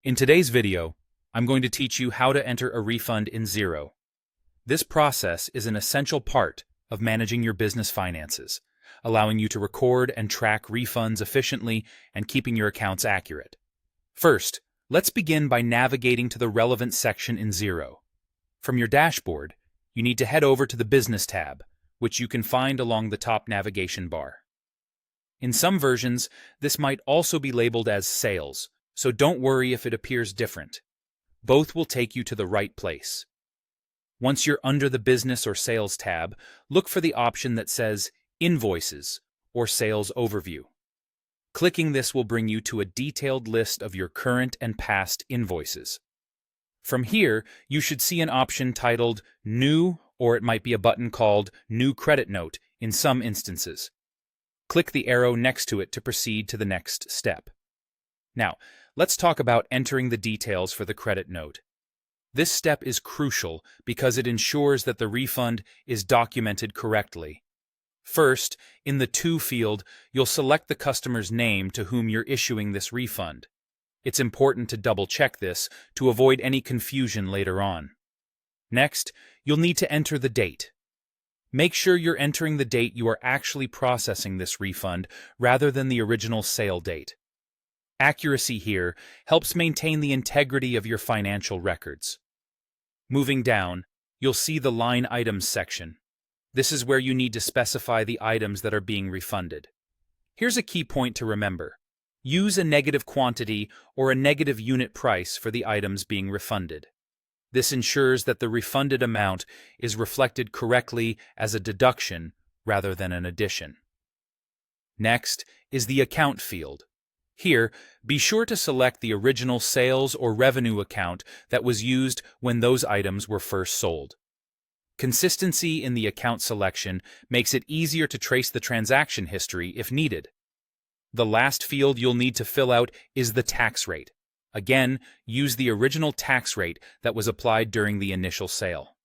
In today's video, I'm going to teach you how to enter a refund in Xero. This process is an essential part of managing your business finances, allowing you to record and track refunds efficiently and keeping your accounts accurate. First, let's begin by navigating to the relevant section in Xero. From your dashboard, you need to head over to the Business tab, which you can find along the top navigation bar. In some versions, this might also be labeled as Sales, so don't worry if it appears different. Both will take you to the right place. Once you're under the Business or Sales tab, look for the option that says Invoices or Sales Overview. Clicking this will bring you to a detailed list of your current and past invoices. From here, you should see an option titled New, or it might be a button called New Credit Note in some instances. Click the arrow next to it to proceed to the next step. Now, let's talk about entering the details for the credit note. This step is crucial because it ensures that the refund is documented correctly. First, in the To field, you'll select the customer's name to whom you're issuing this refund. It's important to double-check this to avoid any confusion later on. Next, you'll need to enter the date. Make sure you're entering the date you are actually processing this refund rather than the original sale date. Accuracy here helps maintain the integrity of your financial records. Moving down, you'll see the Line Items section. This is where you need to specify the items that are being refunded. Here's a key point to remember. Use a negative quantity or a negative unit price for the items being refunded. This ensures that the refunded amount is reflected correctly as a deduction rather than an addition. Next is the Account field. Here, be sure to select the original sales or revenue account that was used when those items were first sold. Consistency in the account selection makes it easier to trace the transaction history if needed. The last field you'll need to fill out is the tax rate. Again, use the original tax rate that was applied during the initial sale.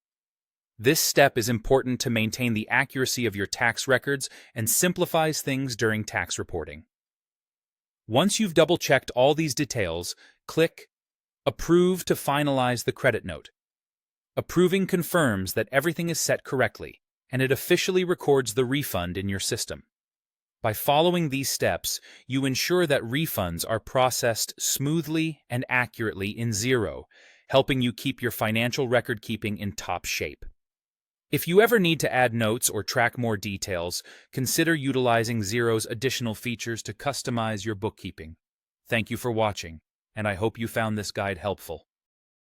This step is important to maintain the accuracy of your tax records and simplifies things during tax reporting. Once you've double-checked all these details, click Approve to finalize the credit note. Approving confirms that everything is set correctly, and it officially records the refund in your system. By following these steps, you ensure that refunds are processed smoothly and accurately in Xero, helping you keep your financial record keeping in top shape. If you ever need to add notes or track more details, consider utilizing Xero's additional features to customize your bookkeeping. Thank you for watching, and I hope you found this guide helpful.